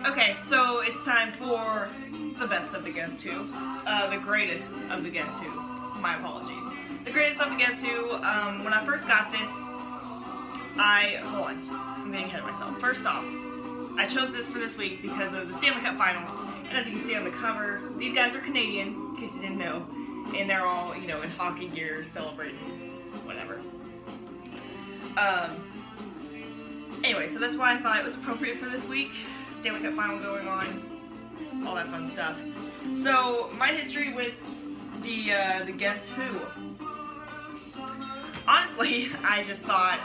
Okay, so it's time for the best of the Guess Who. The greatest of the Guess Who. My apologies. The greatest of the Guess Who. When I first got this, hold on, I'm getting ahead of myself. First off, I chose this for this week because of the Stanley Cup Finals. And as you can see on the cover, these guys are Canadian, in case you didn't know. And they're all, in hockey gear, celebrating whatever. Anyway, so that's why I thought it was appropriate for this week. Stanley Cup Final going on, all that fun stuff. So, my history with the Guess Who. Honestly, I just thought,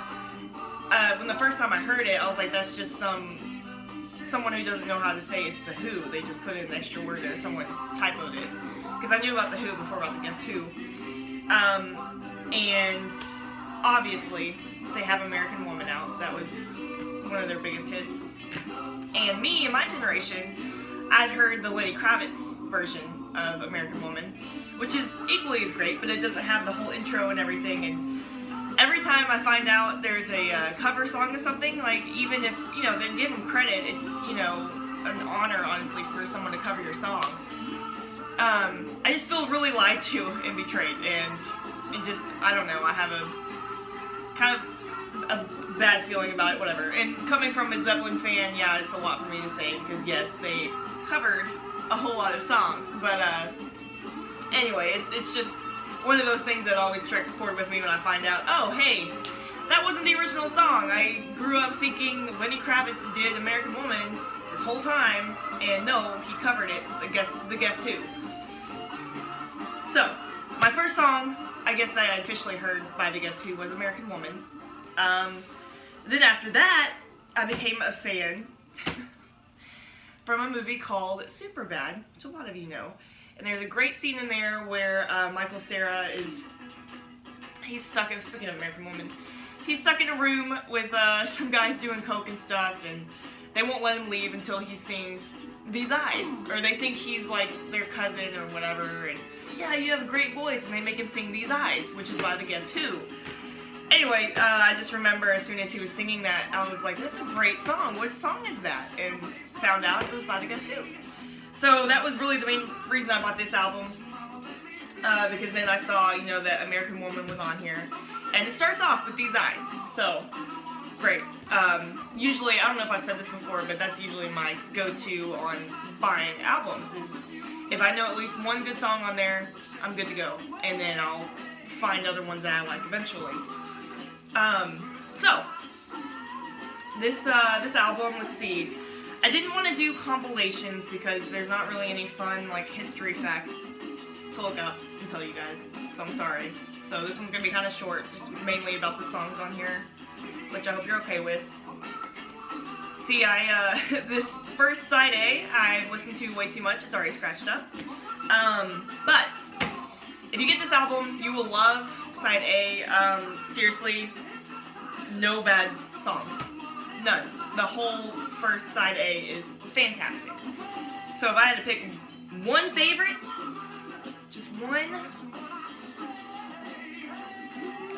when the first time I heard it, I was like, that's just someone who doesn't know how to say it's the Who. They just put in an extra word there, someone typoed it. Because I knew about the Who before about the Guess Who. And obviously, they have American Woman out. That was one of their biggest hits. And me, in my generation, I'd heard the Lenny Kravitz version of American Woman, which is equally as great, but it doesn't have the whole intro and everything. And every time I find out there's a cover song or something, like even if, they give them credit, it's, an honor, honestly, for someone to cover your song. I just feel really lied to and betrayed, and it just, I don't know, I have a kind of a bad feeling about it, whatever. And coming from a Zeppelin fan, yeah, it's a lot for me to say, because yes, they covered a whole lot of songs, but anyway, it's just one of those things that always strikes a chord with me when I find out, oh, hey, that wasn't the original song. I grew up thinking Lenny Kravitz did American Woman this whole time, and no, he covered it. It's the Guess Who. So, my first song, I guess that I officially heard by the Guess Who was American Woman. Then after that, I became a fan from a movie called Superbad, which a lot of you know. And there's a great scene in there where Michael Cera he's stuck in, speaking of American Woman, he's stuck in a room with some guys doing coke and stuff, and they won't let him leave until he sings These Eyes, or they think he's like their cousin or whatever, and yeah, you have a great voice, and they make him sing These Eyes, which is by the Guess Who. Anyway, I just remember as soon as he was singing that, I was like, that's a great song. What song is that? And found out it was by the Guess Who. So that was really the main reason I bought this album, because then I saw, that American Woman was on here. And it starts off with These Eyes, so great. Usually, I don't know if I've said this before, but that's usually my go-to on buying albums, is if I know at least one good song on there, I'm good to go. And then I'll find other ones that I like eventually. So, this album, let's see, I didn't want to do compilations because there's not really any fun, history facts to look up and tell you guys, so I'm sorry. So this one's going to be kind of short, just mainly about the songs on here, which I hope you're okay with. See, this first side A, I've listened to way too much, it's already scratched up. But, if you get this album, you will love side A. Seriously, no bad songs. None. The whole first side A is fantastic. So if I had to pick one favorite, just one,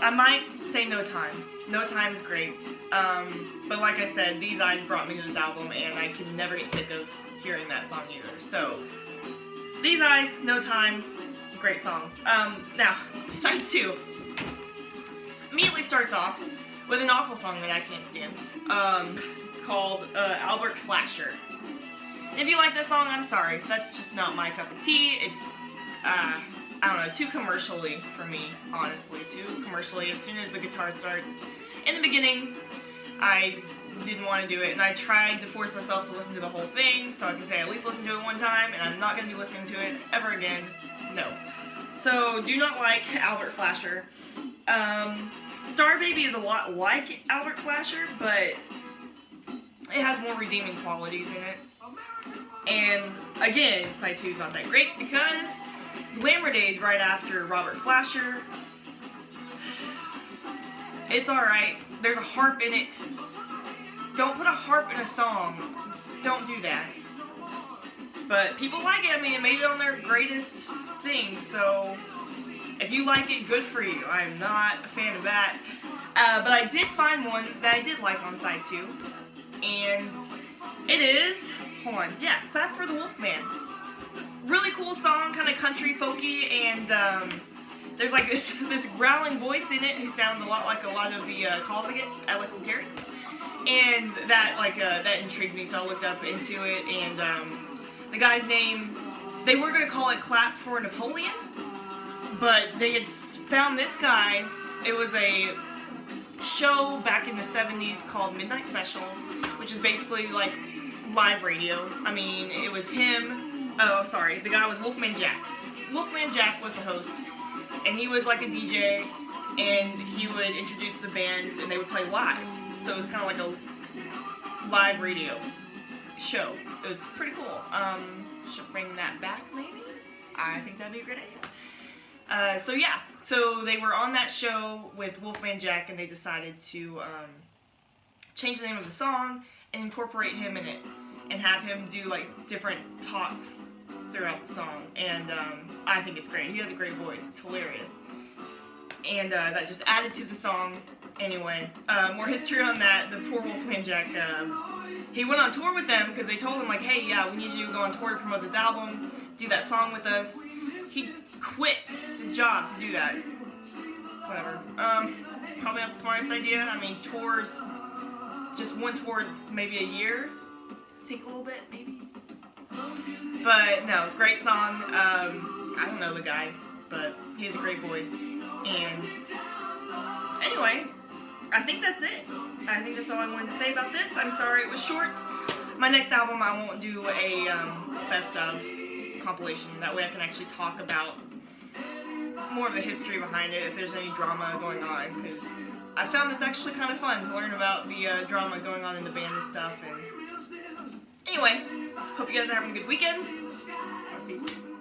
I might say No Time. No Time is great. But like I said, These Eyes brought me to this album, and I can never get sick of hearing that song either. So, These Eyes, No Time, great songs. Now, side 2 immediately starts off with an awful song that I can't stand. It's called Albert Flasher. And if you like this song, I'm sorry. That's just not my cup of tea. It's, I don't know, too commercially for me, honestly. Too commercially. As soon as the guitar starts, in the beginning, I didn't want to do it, and I tried to force myself to listen to the whole thing, so I can say I at least listen to it one time, and I'm not going to be listening to it ever again. No. So, do not like Albert Flasher. Star Baby is a lot like Albert Flasher, but it has more redeeming qualities in it. And again, side 2 is not that great because Glamour Days right after Robert Flasher, it's alright. There's a harp in it. Don't put a harp in a song. Don't do that. But people like it. I mean, it made it on their greatest things, so if you like it, good for you. I'm not a fan of that. But I did find one that I did like on side 2. and it is, hold on, yeah, Clap for the Wolfman. Really cool song, kind of country folky, and there's like this growling voice in it who sounds a lot like a lot of the calls I get, Alex and Terry. And that that intrigued me, so I looked up into it, and the guy's name, they were going to call it Clap for Napoleon, but they had found this guy. It was a show back in the 70s called Midnight Special, which is basically like live radio. I mean, it was him, oh sorry, the guy was Wolfman Jack. Wolfman Jack was the host, and he was like a DJ, and he would introduce the bands, and they would play live. So it was kind of like a live radio show. It was pretty cool. Should bring that back, maybe? I think that'd be a great idea. So yeah, so they were on that show with Wolfman Jack, and they decided to change the name of the song and incorporate him in it, and have him do like different talks throughout the song. And I think it's great. He has a great voice. It's hilarious. And that just added to the song. Anyway, more history on that. The poor Wolfman Jack, he went on tour with them because they told him like, hey, yeah, we need you to go on tour to promote this album, do that song with us. He quit his job to do that. Whatever. Probably not the smartest idea. I mean, tours, just one tour maybe a year. Think a little bit, maybe. But no, great song. I don't know the guy, but he has a great voice. And anyway, I think that's it. I think that's all I wanted to say about this. I'm sorry it was short. My next album, I won't do a best of compilation. That way I can actually talk about more of the history behind it, if there's any drama going on, because I found it's actually kind of fun to learn about the drama going on in the band and stuff. And anyway, hope you guys are having a good weekend. I'll see you soon.